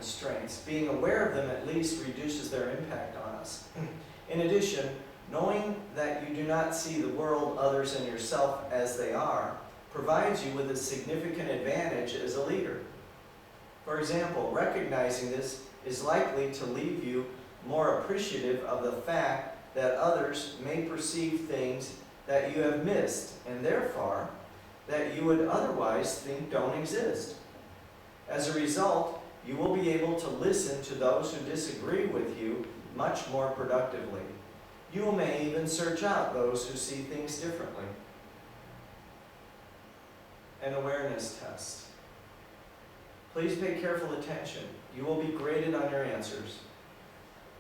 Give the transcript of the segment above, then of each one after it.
constraints, being aware of them at least reduces their impact on us. In addition, knowing that you do not see the world, others, and yourself as they are provides you with a significant advantage as a leader. For example, recognizing this is likely to leave you more appreciative of the fact that others may perceive things that you have missed, and therefore that you would otherwise think don't exist. As a result, you will be able to listen to those who disagree with you much more productively. You may even search out those who see things differently. An awareness test. Please pay careful attention. You will be graded on your answers.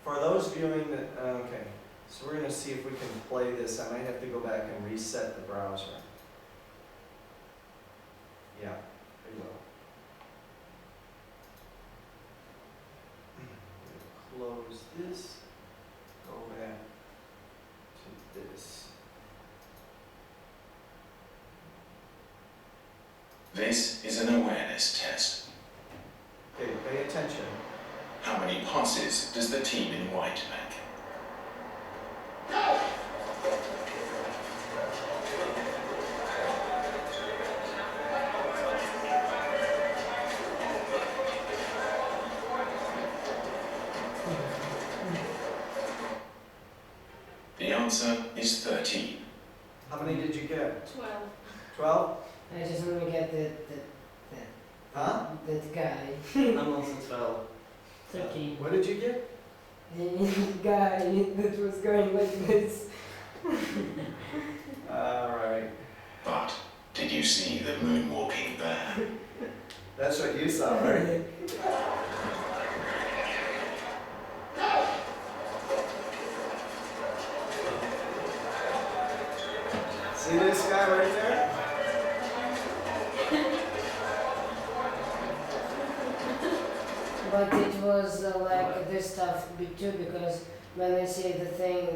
For those viewing that, okay, so we're going to see if we can play this. I might have to go back and reset the browser. Yeah, we will. Close this, go back to this. This is an awareness test. Okay, pay attention. How many passes does the team in white make? The answer is 13. How many did you get? 12. 12? I just want to get Huh? that guy. I'm also 12. 13. What did you get? The guy that was going like this. Alright. But did you see the moonwalking bear? That's what you saw, right? See this guy right there? But it was like this stuff too, because when I see the thing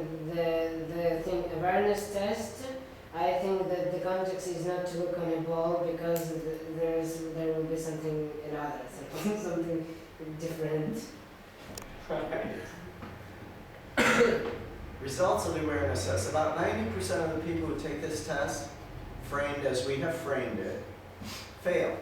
awareness test, I think that the context is not to look on a ball, because there will be something in other, something different. Results of the awareness test. About 90% of the people who take this test, framed as we have framed it, fail.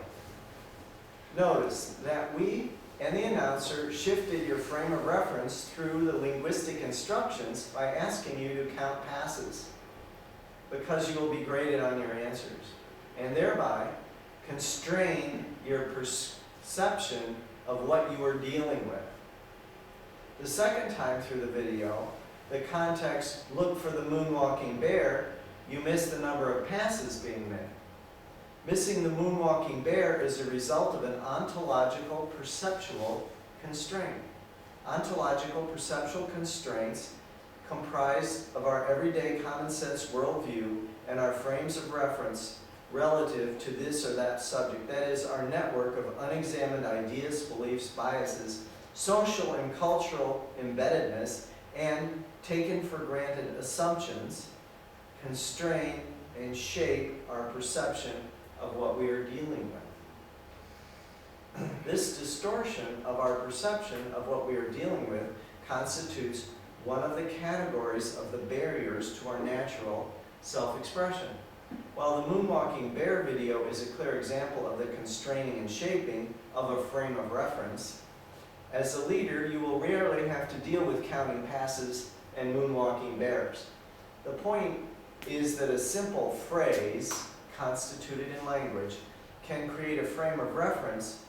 Notice that we and the announcer shifted your frame of reference through the linguistic instructions by asking you to count passes, because you will be graded on your answers, and thereby constrain your perception of what you are dealing with. The second time through the video, the context "look for the moonwalking bear," you missed the number of passes being made. Missing the moonwalking bear is a result of an ontological perceptual constraint. Ontological perceptual constraints comprised of our everyday common sense worldview and our frames of reference relative to this or that subject. That is, our network of unexamined ideas, beliefs, biases, social and cultural embeddedness, and taken for granted assumptions constrain and shape our perception of what we are dealing with. This distortion of our perception of what we are dealing with constitutes one of the categories of the barriers to our natural self-expression. While the moonwalking bear video is a clear example of the constraining and shaping of a frame of reference, as a leader, you will rarely have to deal with counting passes and moonwalking bears. The point is that a simple phrase, constituted in language, can create a frame of reference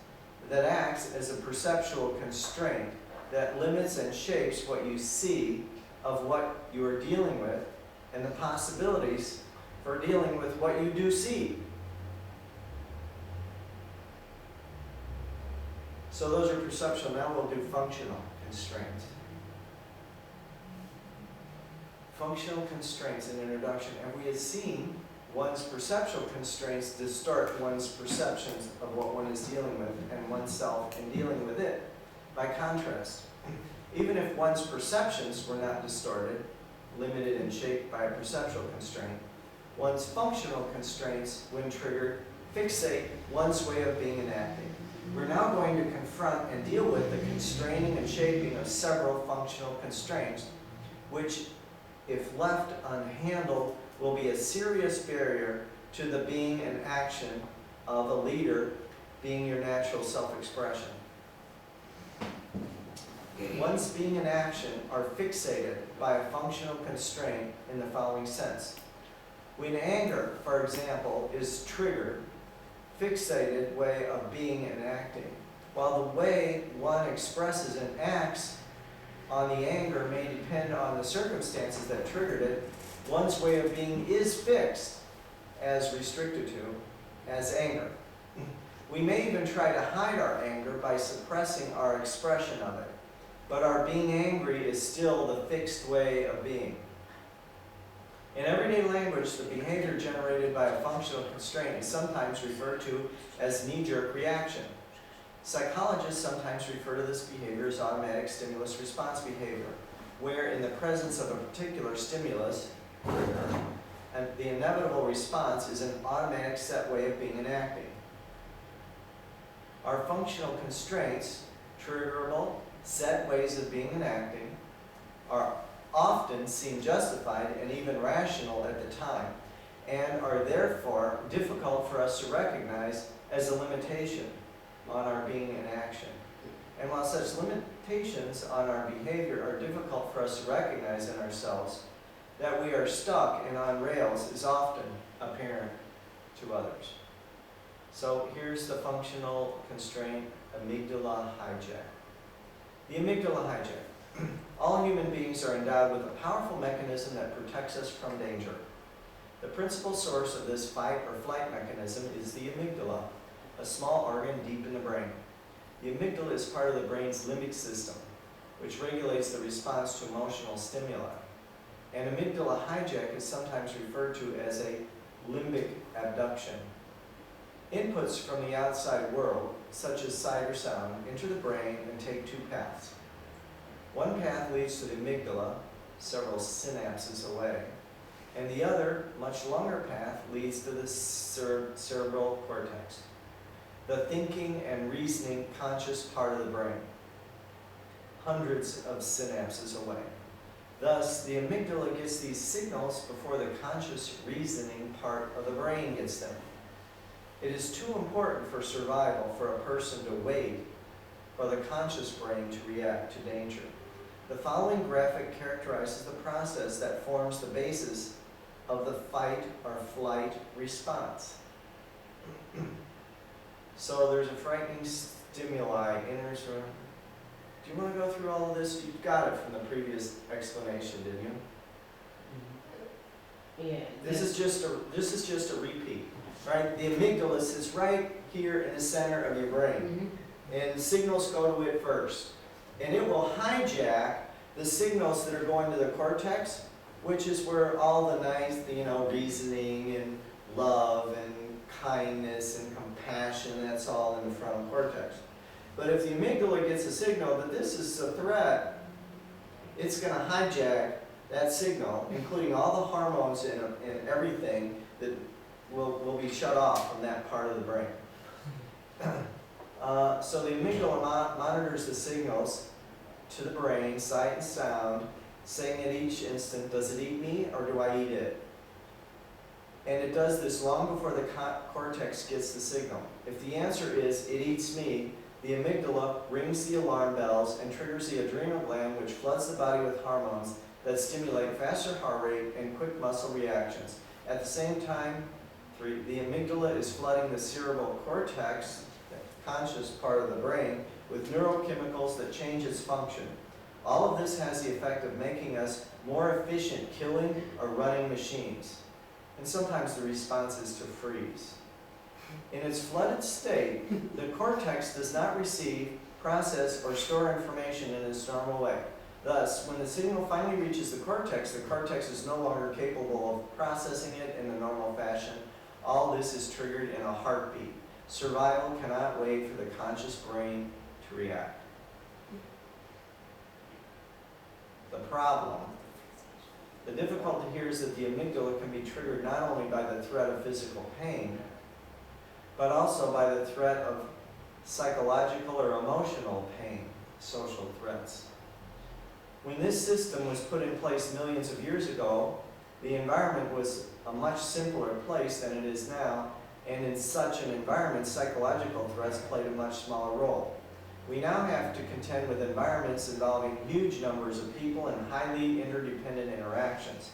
that acts as a perceptual constraint that limits and shapes what you see of what you are dealing with and the possibilities for dealing with what you do see. So those are perceptual. Now we'll do functional constraints. Functional constraints in introduction. And we have seen one's perceptual constraints distort one's perceptions of what one is dealing with and oneself in dealing with it. By contrast, even if one's perceptions were not distorted, limited and shaped by a perceptual constraint, one's functional constraints, when triggered, fixate one's way of being and acting. We're now going to confront and deal with the constraining and shaping of several functional constraints, which, if left unhandled, will be a serious barrier to the being and action of a leader, being your natural self-expression. One's being and action are fixated by a functional constraint in the following sense. When anger, for example, is triggered, fixated way of being and acting, while the way one expresses and acts on the anger may depend on the circumstances that triggered it, one's way of being is fixed, as restricted to, as anger. We may even try to hide our anger by suppressing our expression of it, but our being angry is still the fixed way of being. In everyday language, the behavior generated by a functional constraint is sometimes referred to as knee-jerk reaction. Psychologists sometimes refer to this behavior as automatic stimulus response behavior, where in the presence of a particular stimulus, and the inevitable response is an automatic set way of being and acting. Our functional constraints, triggerable, set ways of being and acting, are often seem justified and even rational at the time, and are therefore difficult for us to recognize as a limitation on our being and action. And while such limitations on our behavior are difficult for us to recognize in ourselves, that we are stuck and on rails is often apparent to others. So here's the functional constraint, amygdala hijack. The amygdala hijack. All human beings are endowed with a powerful mechanism that protects us from danger. The principal source of this fight or flight mechanism is the amygdala, a small organ deep in the brain. The amygdala is part of the brain's limbic system, which regulates the response to emotional stimuli. And amygdala hijack is sometimes referred to as a limbic abduction. Inputs from the outside world, such as sight or sound, enter the brain and take two paths. One path leads to the amygdala, several synapses away, and the other, much longer path, leads to the cerebral cortex, the thinking and reasoning conscious part of the brain, hundreds of synapses away. Thus, the amygdala gets these signals before the conscious reasoning part of the brain gets them. It is too important for survival for a person to wait for the conscious brain to react to danger. The following graphic characterizes the process that forms the basis of the fight or flight response. So there's a frightening stimuli enters. Do you want to go through all of this? You got it from the previous explanation, didn't you? Yeah. This is just a repeat, right? The amygdala is right here in the center of your brain, and signals go to it first, and it will hijack the signals that are going to the cortex, which is where all the nice, reasoning and love and kindness and compassion, that's all in the frontal cortex. But if the amygdala gets a signal that this is a threat, it's going to hijack that signal, including all the hormones and everything that will be shut off from that part of the brain. So the amygdala monitors the signals to the brain, sight and sound, saying at each instant, does it eat me or do I eat it? And it does this long before the cortex gets the signal. If the answer is, it eats me, the amygdala rings the alarm bells and triggers the adrenal gland, which floods the body with hormones that stimulate faster heart rate and quick muscle reactions. At the same time, the amygdala is flooding the cerebral cortex, the conscious part of the brain, with neurochemicals that change its function. All of this has the effect of making us more efficient killing or running machines. And sometimes the response is to freeze. In its flooded state, the cortex does not receive, process, or store information in its normal way. Thus, when the signal finally reaches the cortex is no longer capable of processing it in the normal fashion. All this is triggered in a heartbeat. Survival cannot wait for the conscious brain to react. The problem, the difficulty here is that the amygdala can be triggered not only by the threat of physical pain, but also by the threat of psychological or emotional pain, social threats. When this system was put in place millions of years ago, the environment was a much simpler place than it is now, and in such an environment, psychological threats played a much smaller role. We now have to contend with environments involving huge numbers of people and highly interdependent interactions.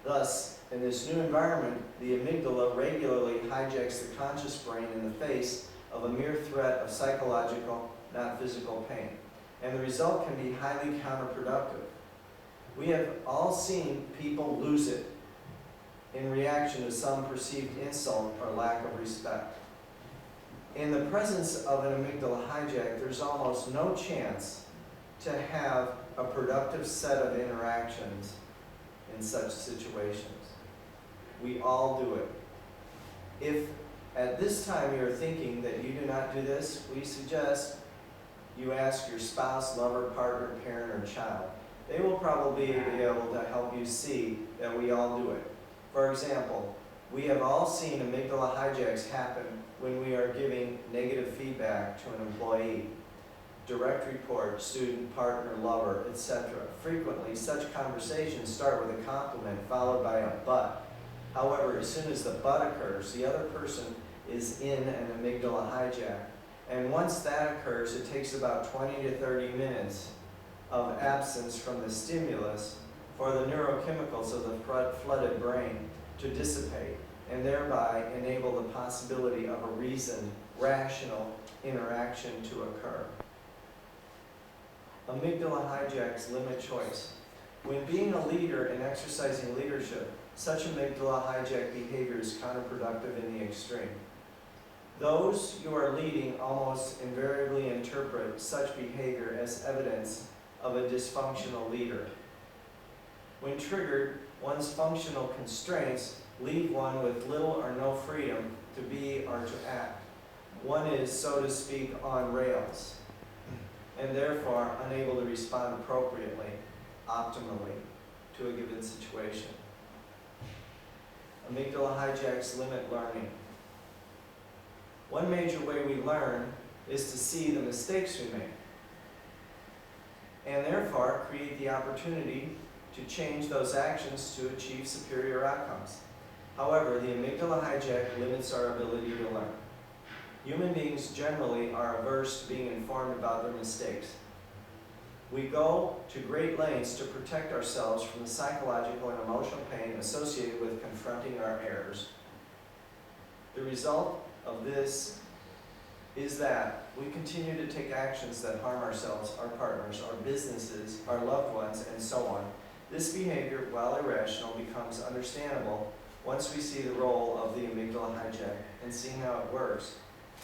Thus, in this new environment, the amygdala regularly hijacks the conscious brain in the face of a mere threat of psychological, not physical pain. And the result can be highly counterproductive. We have all seen people lose it in reaction to some perceived insult or lack of respect. In the presence of an amygdala hijack, there's almost no chance to have a productive set of interactions in such situations. We all do it. If at this time you're thinking that you do not do this, we suggest you ask your spouse, lover, partner, parent, or child. They will probably be able to help you see that we all do it. For example, we have all seen amygdala hijacks happen when we are giving negative feedback to an employee, direct report, student, partner, lover, etc. Frequently, such conversations start with a compliment followed by a but. However, as soon as the but occurs, the other person is in an amygdala hijack. And once that occurs, it takes about 20 to 30 minutes of absence from the stimulus for the neurochemicals of the flooded brain to dissipate and thereby enable the possibility of a reasoned, rational interaction to occur. Amygdala hijacks limit choice. When being a leader and exercising leadership, such amygdala hijack behavior is counterproductive in the extreme. Those you are leading almost invariably interpret such behavior as evidence of a dysfunctional leader. When triggered, one's functional constraints leave one with little or no freedom to be or to act. One is, so to speak, on rails, and therefore unable to respond appropriately, optimally, to a given situation. Amygdala hijacks limit learning. One major way we learn is to see the mistakes we make, and therefore create the opportunity to change those actions to achieve superior outcomes. However, the amygdala hijack limits our ability to learn. Human beings generally are averse to being informed about their mistakes. We go to great lengths to protect ourselves from the psychological and emotional pain associated with confronting our errors. The result of this is that we continue to take actions that harm ourselves, our partners, our businesses, our loved ones, and so on. This behavior, while irrational, becomes understandable once we see the role of the amygdala hijack and seeing how it works,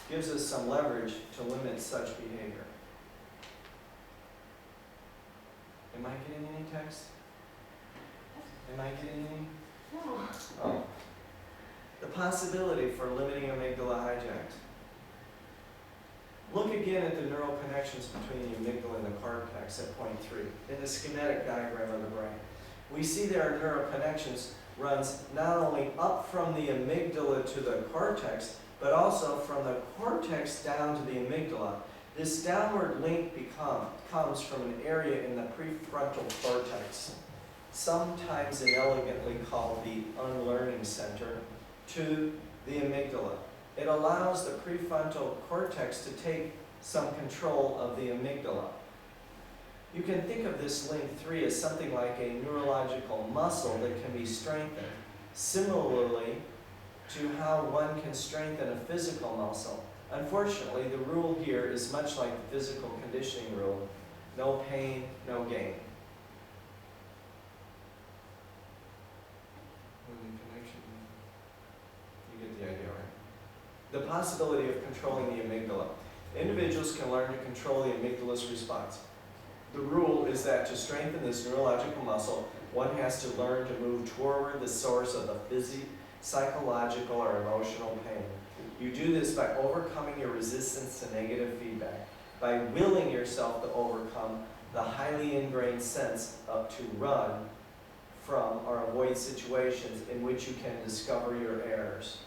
gives us some leverage to limit such behavior. Am I getting any text? Am I getting any? No. Oh. The possibility for limiting amygdala hijacks. Look again at the neural connections between the amygdala and the cortex at point 3 in the schematic diagram of the brain. We see there are neural connections runs not only up from the amygdala to the cortex, but also from the cortex down to the amygdala. This downward link comes from an area in the prefrontal cortex, sometimes inelegantly called the unlearning center, to the amygdala. It allows the prefrontal cortex to take some control of the amygdala. You can think of this link 3 as something like a neurological muscle that can be strengthened, similarly to how one can strengthen a physical muscle. Unfortunately, the rule here is much like the physical conditioning rule: no pain, no gain. You get the idea, right? The possibility of controlling the amygdala. Individuals can learn to control the amygdala's response. The rule is that to strengthen this neurological muscle, one has to learn to move toward the source of the psychological or emotional pain. You do this by overcoming your resistance to negative feedback, by willing yourself to overcome the highly ingrained sense of to run from or avoid situations in which you can discover your errors.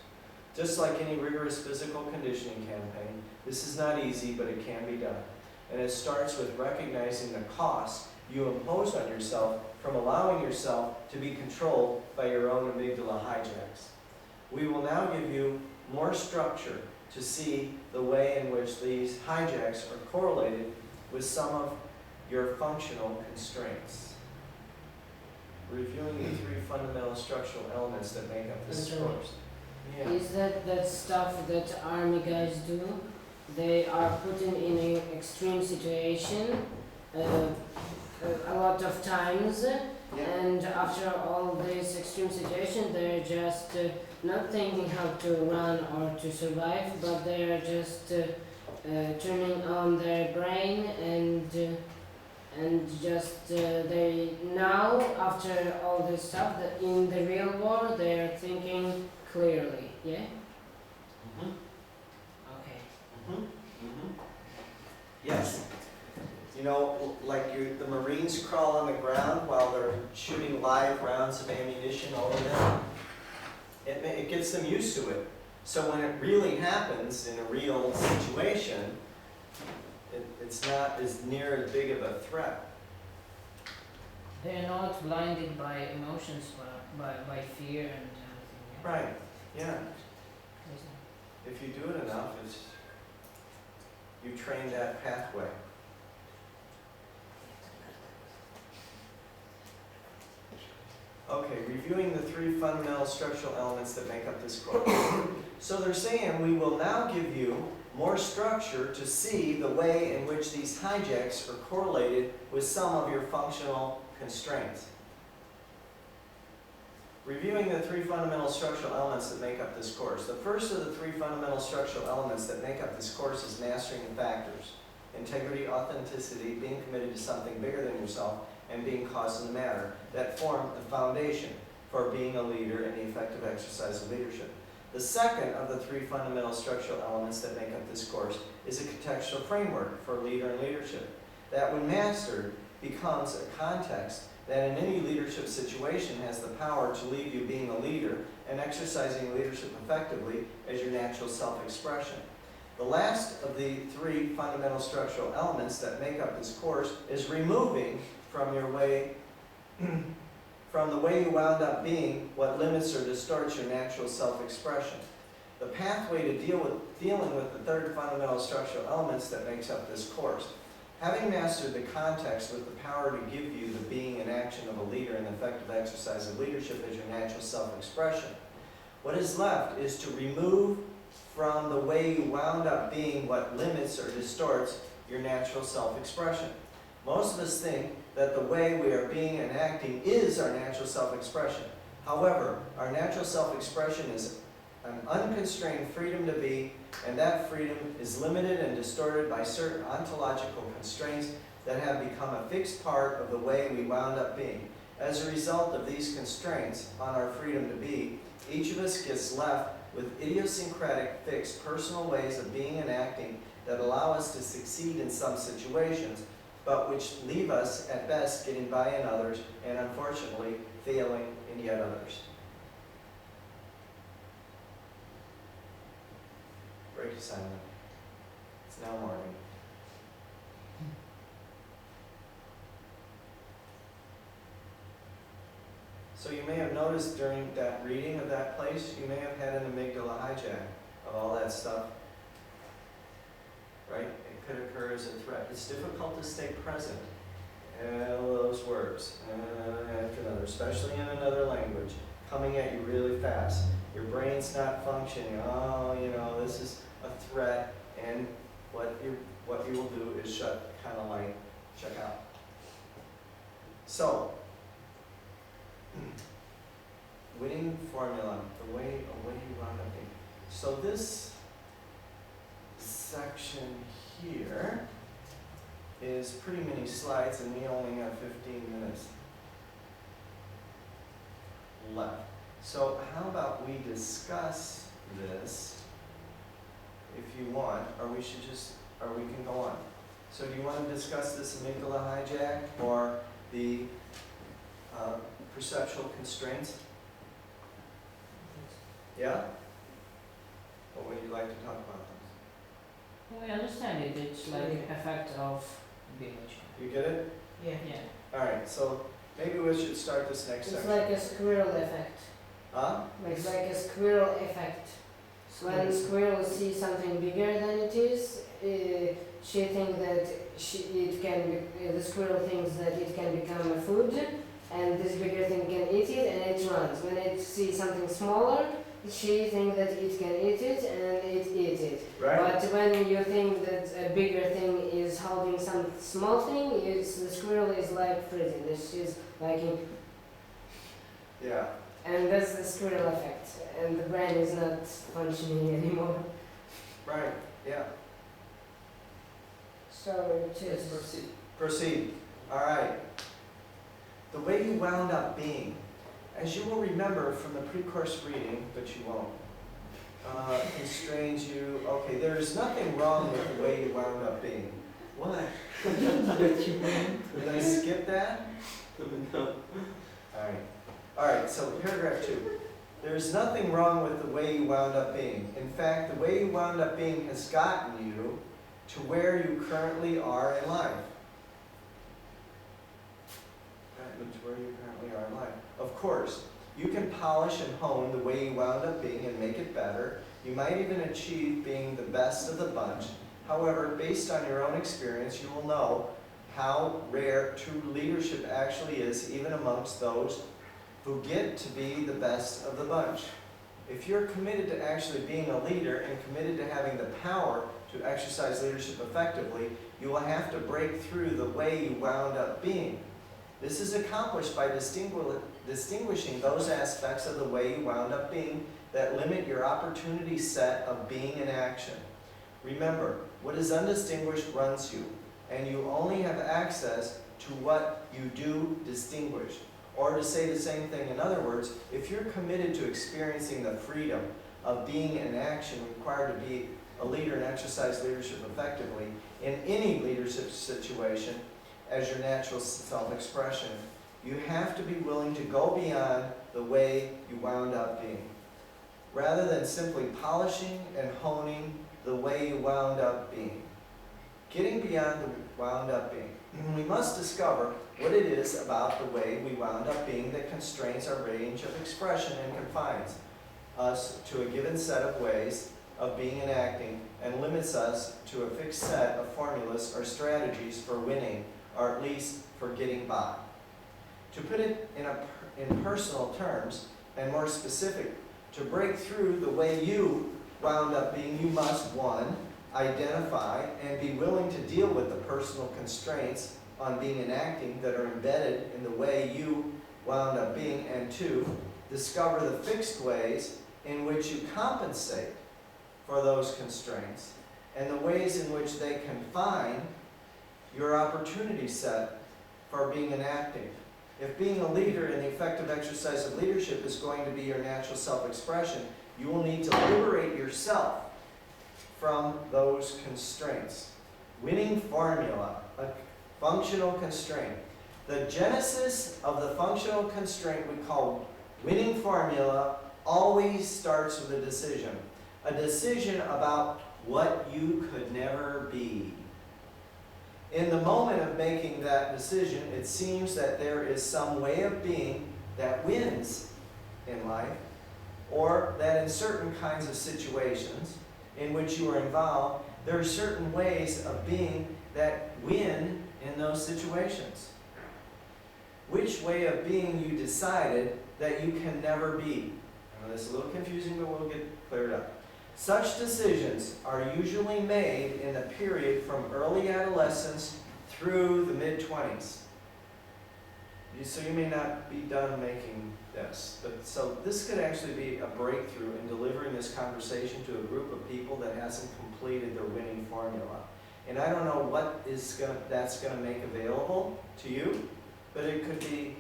Just like any rigorous physical conditioning campaign, this is not easy, but it can be done. And it starts with recognizing the cost you impose on yourself from allowing yourself to be controlled by your own amygdala hijacks. We will now give you more structure to see the way in which these hijacks are correlated with some of your functional constraints. Reviewing the three fundamental structural elements that make up this course. Yeah. Is that stuff that army guys do? They are put in an extreme situation a lot of times, Yeah. and after all this extreme situation, they're just not thinking how to run or to survive, but they are just turning on their brain and just they now, after all this stuff, that in the real world they are thinking clearly. Yeah. Mhm. Okay. Mhm. Mhm. Yes. You know, like the Marines crawl on the ground while they're shooting live rounds of ammunition over them. It gets them used to it. So when it really happens in a real situation, it's not as near as big of a threat. They're not blinded by emotions, by fear and everything. Right, yeah. Yeah. If you do it enough, you train that pathway. Okay, reviewing the three fundamental structural elements that make up this course. So they're saying we will now give you more structure to see the way in which these hijacks are correlated with some of your functional constraints. Reviewing the three fundamental structural elements that make up this course. The first of the three fundamental structural elements that make up this course is mastering the factors. Integrity, authenticity, being committed to something bigger than yourself, and being cause in the matter that form the foundation for being a leader and the effective exercise of leadership. The second of the three fundamental structural elements that make up this course is a contextual framework for leader and leadership that, when mastered, becomes a context that in any leadership situation has the power to leave you being a leader and exercising leadership effectively as your natural self-expression. The last of the three fundamental structural elements that make up this course is removing from your way, from the way you wound up being what limits or distorts your natural self-expression. The pathway to dealing with the third fundamental structural elements that makes up this course. Having mastered the context with the power to give you the being and action of a leader and effective exercise of leadership as your natural self-expression, what is left is to remove from the way you wound up being what limits or distorts your natural self-expression. Most of us think that the way we are being and acting is our natural self-expression. However, our natural self-expression is an unconstrained freedom to be, and that freedom is limited and distorted by certain ontological constraints that have become a fixed part of the way we wound up being. As a result of these constraints on our freedom to be, each of us gets left with idiosyncratic, fixed personal ways of being and acting that allow us to succeed in some situations, but which leave us, at best, getting by in others, and unfortunately, failing in yet others. Break assignment. It's now morning. So you may have noticed during that reading of that place, you may have had an amygdala hijack of all that stuff. Right? It could occur as a threat. It's difficult to stay present in all those words, after another, especially in another language, coming at you really fast. Your brain's not functioning. Oh, you know, this is a threat, and what you will do is kind of like check out. So, winning formula, the way you wound up being. So this section here is pretty many slides, and we only have 15 minutes left. So how about we discuss this if you want, or we can go on. So do you want to discuss this amygdala hijack or the perceptual constraints? Yeah? What would you like to talk about? We understand it, it's like effect of being a child. You get it? Yeah. Yeah. Alright, so maybe we should start this next It's section. like a squirrel effect. Huh? It's like a squirrel effect. When squirrel sees something bigger than it is, she thinks that the squirrel thinks that it can become a food, and this bigger thing can eat it, and it runs. When it sees something smaller, she thinks that it can eat it, and it eats it. Right? But when you think that a bigger thing is holding some small thing, the squirrel is like freezing. She's like, Yeah. and that's the squirrel effect, and the brain is not functioning anymore. Right, yeah. So it is. Proceed. Alright. The way you wound up being, as you will remember from the pre-course reading, but you won't, constrains you. Okay, there is nothing wrong with the way you wound up being. What? Did I skip that? Alright. Alright, so paragraph 2. There is nothing wrong with the way you wound up being. In fact, the way you wound up being has gotten you to where you currently are in life. Gotten you to where you currently are in life. Of course, you can polish and hone the way you wound up being and make it better. You might even achieve being the best of the bunch. However, based on your own experience, you will know how rare true leadership actually is, even amongst those who get to be the best of the bunch. If you're committed to actually being a leader and committed to having the power to exercise leadership effectively, you will have to break through the way you wound up being. This is accomplished by distinguishing those aspects of the way you wound up being that limit your opportunity set of being in action. Remember, what is undistinguished runs you, and you only have access to what you do distinguish. Or to say the same thing in other words, if you're committed to experiencing the freedom of being in action required to be a leader and exercise leadership effectively in any leadership situation as your natural self-expression, you have to be willing to go beyond the way you wound up being. Rather than simply polishing and honing the way you wound up being. Getting beyond the wound up being. We must discover what it is about the way we wound up being that constrains our range of expression and confines us to a given set of ways of being and acting and limits us to a fixed set of formulas or strategies for winning, or at least for getting by. To put it in personal terms and more specific, to break through the way you wound up being, you must, 1, identify and be willing to deal with the personal constraints on being and acting that are embedded in the way you wound up being, and 2, discover the fixed ways in which you compensate for those constraints and the ways in which they confine your opportunity set for being and acting. If being a leader in the effective exercise of leadership is going to be your natural self-expression, you will need to liberate yourself from those constraints. Winning formula, a functional constraint. The genesis of the functional constraint we call winning formula always starts with a decision. A decision about what you could never be. In the moment of making that decision, it seems that there is some way of being that wins in life, or that in certain kinds of situations in which you are involved, there are certain ways of being that win in those situations. Which way of being you decided that you can never be? I know this is a little confusing, but we'll get cleared up. Such decisions are usually made in the period from early adolescence through the mid-20s. So you may not be done making this, but so this could actually be a breakthrough in delivering this conversation to a group of people that hasn't completed their winning formula. And I don't know what that's going to make available to you, but it could be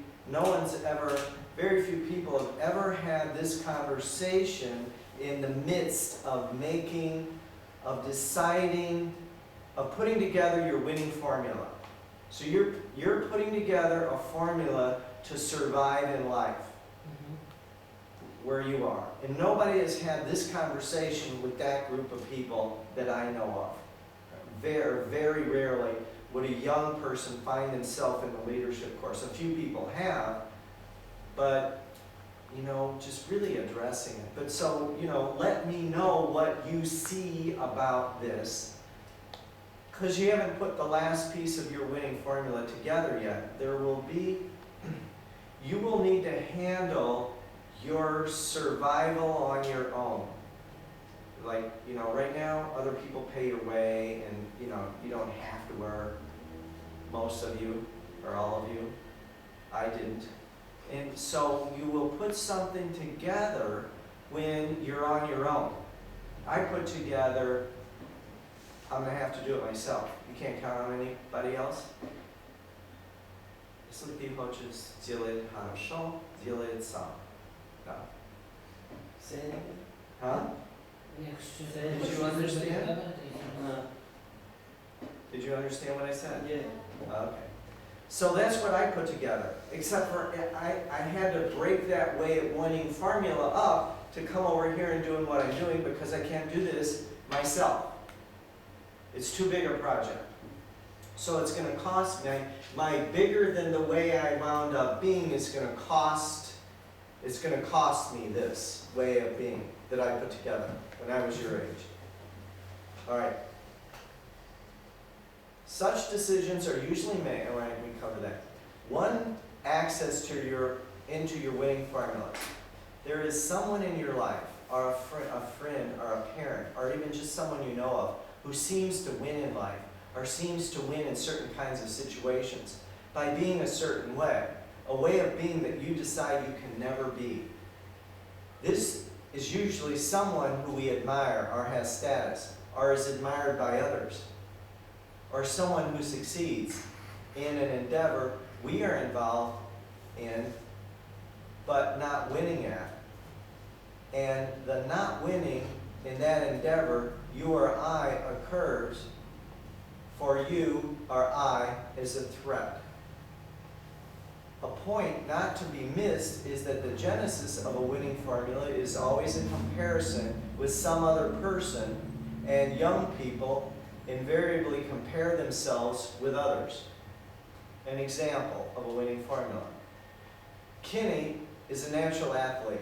very few people have ever had this conversation in the midst of deciding, of putting together your winning formula. So you're putting together a formula to survive in life. where you are. And nobody has had this conversation with that group of people that I know of. Very, very rarely would a young person find themselves in the leadership course. A few people have, but, you know, just really addressing it. But so, you know, let me know what you see about this, because you haven't put the last piece of your winning formula together yet. There will be, you will need to handle your survival on your own. Like, you know, right now, other people pay your way, and, you know, you don't have to work. Most of you, or all of you. I didn't. And so you will put something together when you're on your own. I put together, I'm going to have to do it myself. You can't count on anybody else. Если ты хочешь сделать хорошо, делай это сам. Да. Huh? Did you understand? Did you understand what I said? Yeah. Okay. So that's what I put together, except for I had to break that way of winning formula up to come over here and doing what I'm doing, because I can't do this myself. It's too big a project. So it's going to cost me, my bigger than the way I wound up being is going to cost, it's going to cost me this way of being that I put together when I was your age. All right. Such decisions are usually made, all right, we cover that. One, access to into your winning formulas. There is someone in your life, or a friend, or a parent, or even just someone you know of, who seems to win in life, or seems to win in certain kinds of situations by being a certain way, a way of being that you decide you can never be. This is usually someone who we admire, or has status, or is admired by others, or someone who succeeds in an endeavor we are involved in, but not winning at. And the not winning in that endeavor, you or I, occurs for you or I is a threat. A point not to be missed is that the genesis of a winning formula is always a comparison with some other person, and young people invariably compare themselves with others. An example of a winning formula. Kenny is a natural athlete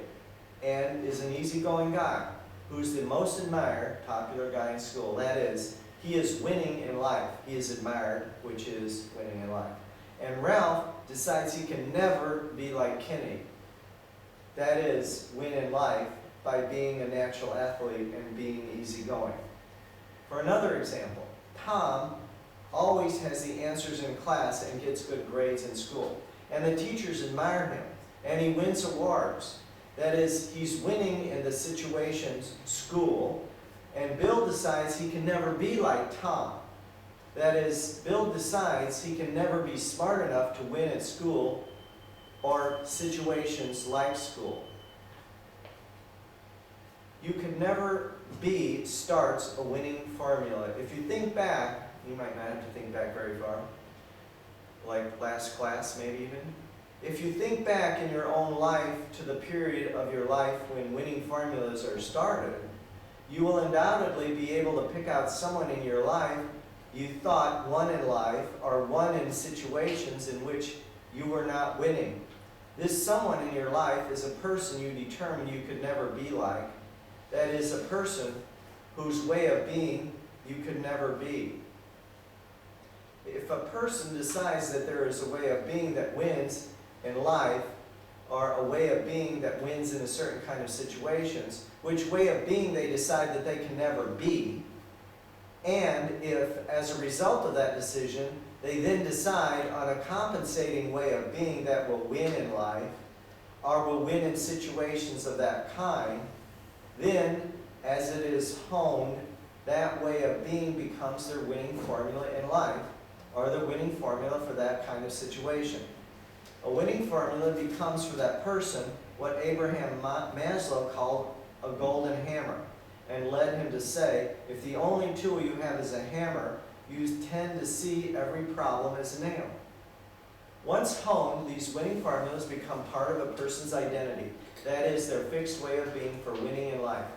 and is an easygoing guy who's the most admired, popular guy in school. That is, he is winning in life. He is admired, which is winning in life. And Ralph decides he can never be like Kenny. That is, win in life by being a natural athlete and being easygoing. For another example, Tom always has the answers in class and gets good grades in school. And the teachers admire him, and he wins awards. That is, he's winning in the situations, school, and Bill decides he can never be like Tom. That is, Bill decides he can never be smart enough to win at school or situations like school. You can never be starts a winning formula. If you think back, you might not have to think back very far, like last class maybe even. If you think back in your own life to the period of your life when winning formulas are started, you will undoubtedly be able to pick out someone in your life you thought won in life or won in situations in which you were not winning. This someone in your life is a person you determined you could never be like. That is, a person whose way of being you could never be. If a person decides that there is a way of being that wins in life, or a way of being that wins in a certain kind of situations, which way of being they decide that they can never be, and if, as a result of that decision, they then decide on a compensating way of being that will win in life, or will win in situations of that kind, then, as it is honed, that way of being becomes their winning formula in life, or the winning formula for that kind of situation. A winning formula becomes for that person what Abraham Maslow called a golden hammer, and led him to say, if the only tool you have is a hammer, you tend to see every problem as a nail. Once honed, these winning formulas become part of a person's identity. That is, their fixed way of being for winning in life,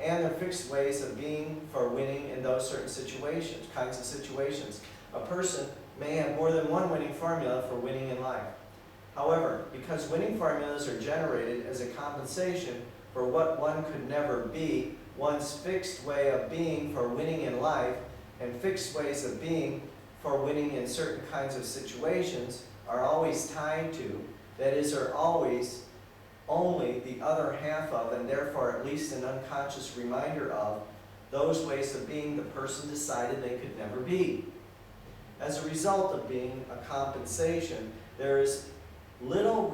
and their fixed ways of being for winning in those certain situations, kinds of situations. A person may have more than one winning formula for winning in life. However, because winning formulas are generated as a compensation for what one could never be, one's fixed way of being for winning in life and fixed ways of being for winning in certain kinds of situations are always tied to, that is, are always only the other half of, and therefore at least an unconscious reminder of, those ways of being the person decided they could never be. As a result of being a compensation, there is little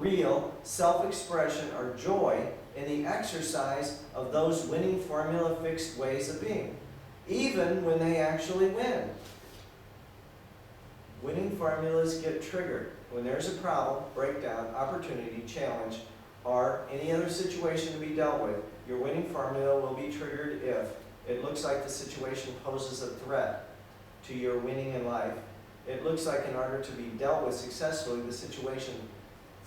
real self-expression or joy in the exercise of those winning formula fixed ways of being, even when they actually win. Winning formulas get triggered when there's a problem, breakdown, opportunity, challenge, or any other situation to be dealt with. Your winning formula will be triggered if it looks like the situation poses a threat to your winning in life. It looks like in order to be dealt with successfully, the situation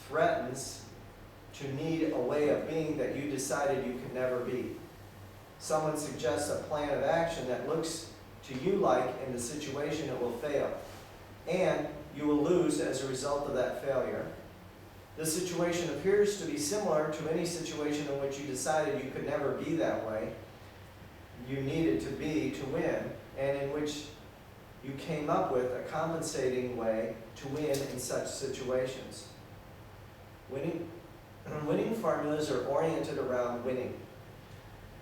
threatens to need a way of being that you decided you could never be. Someone suggests a plan of action that looks to you like in the situation it will fail, and you will lose as a result of that failure. The situation appears to be similar to any situation in which you decided you could never be that way, you needed to be to win, and in which you came up with a compensating way to win in such situations. Winning formulas are oriented around winning.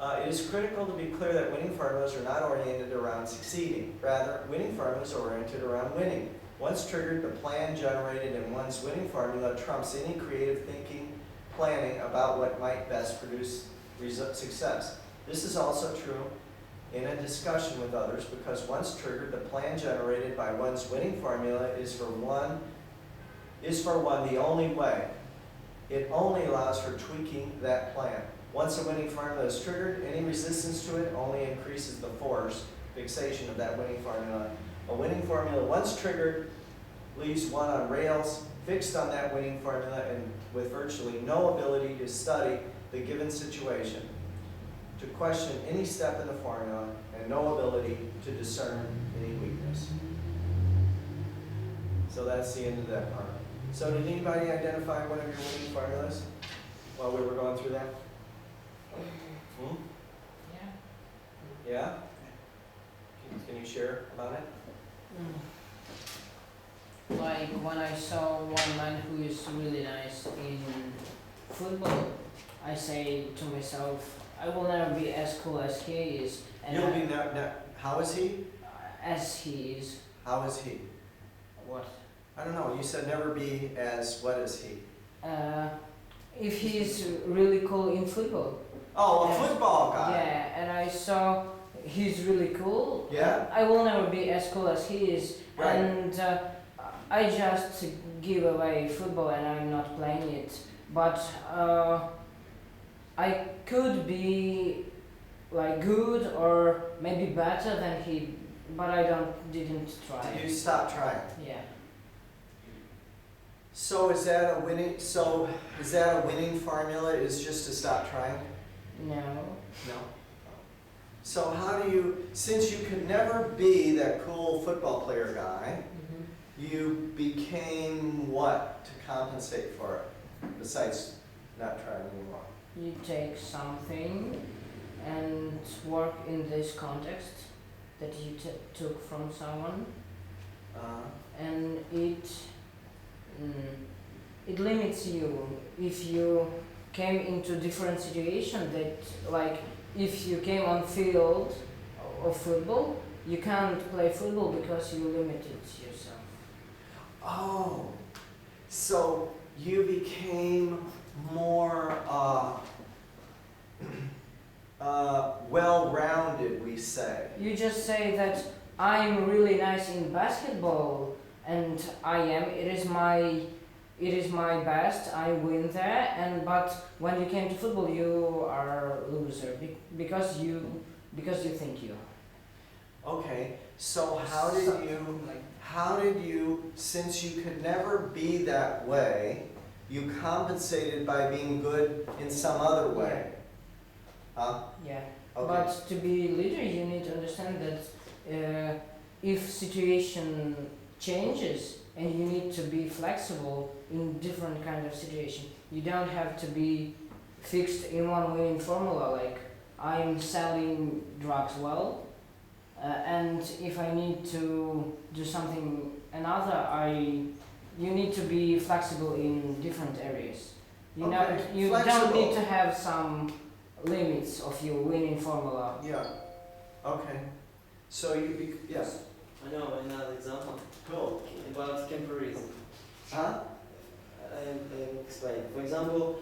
It is critical to be clear that winning formulas are not oriented around succeeding. Rather, winning formulas are oriented around winning. Once triggered, the plan generated in one's winning formula trumps any creative thinking, planning about what might best produce success. This is also true in a discussion with others, because once triggered, the plan generated by one's winning formula is for one the only way. It only allows for tweaking that plan. Once a winning formula is triggered, any resistance to it only increases the force, fixation of that winning formula. A winning formula, once triggered, leaves one on rails, fixed on that winning formula, and with virtually no ability to study the given situation, to question any step in the formula, and no ability to discern any weakness. So that's the end of that part. So did anybody identify one of your winning formulas while we were going through that? Hmm? Yeah. Yeah? Can you share about it? Like when I saw one man who is really nice in football, I say to myself, I will never be as cool as he is. And You'll be how is he? as he is. How is he? What? I don't know. You said never be as, what is he? If he is really cool in football. Oh, a Yeah. football guy. Yeah, and I saw he's really cool. Yeah? I will never be as cool as he is. Right. And I just give away football and I'm not playing it. But I could be like good or maybe better than he, but I didn't try. You stop trying. Yeah. So is that a winning? So is that a winning formula? Is just to stop trying? No. No. So how do you? Since you could never be that cool football player guy, you became what to compensate for it? Besides not trying anymore. You take something and work in this context that you took from someone, and it limits you if you came into different situation. That like if you came on field of football, you can't play football because you limited yourself. Oh, so you became more well-rounded, we say. You just say that I'm really nice in basketball, and I am. It is my best. I win there, but when you came to football, you are a loser because you think you. Okay, so how did you, since you could never be that way, you compensated by being good in some other way? Huh? Yeah. Okay. But to be leader, you need to understand that if situation changes and you need to be flexible in different kind of situation, you don't have to be fixed in one winning formula. Like I'm selling drugs well, and if I need to do something another, you need to be flexible in different areas. You know, Okay, you flexible. don't need to have some limits of your winning formula. Yeah, okay. So yes, I know another example cool. about comparison. Huh? I explain. For example,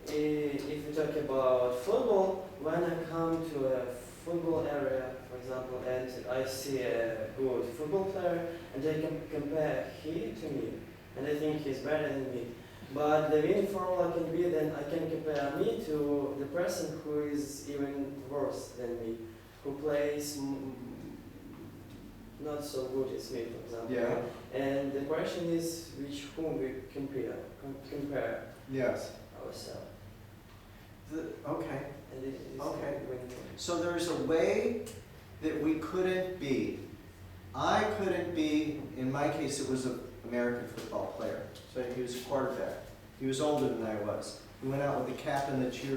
if we talk about football, when I come to a football area, for example, and I see a good football player, and I can compare him to me, and I think he's better than me. But the winning formula can be then I can compare me to the person who is even worse than me, who plays not so good as me, for example. Yeah. And the question is whom we compare Yes. ourselves. Okay. And it is Okay. winning. So there's a way that we couldn't be. I couldn't be, in my case, it was an American football player. So he was a quarterback. He was older than I was. We went out with the captain, the cheer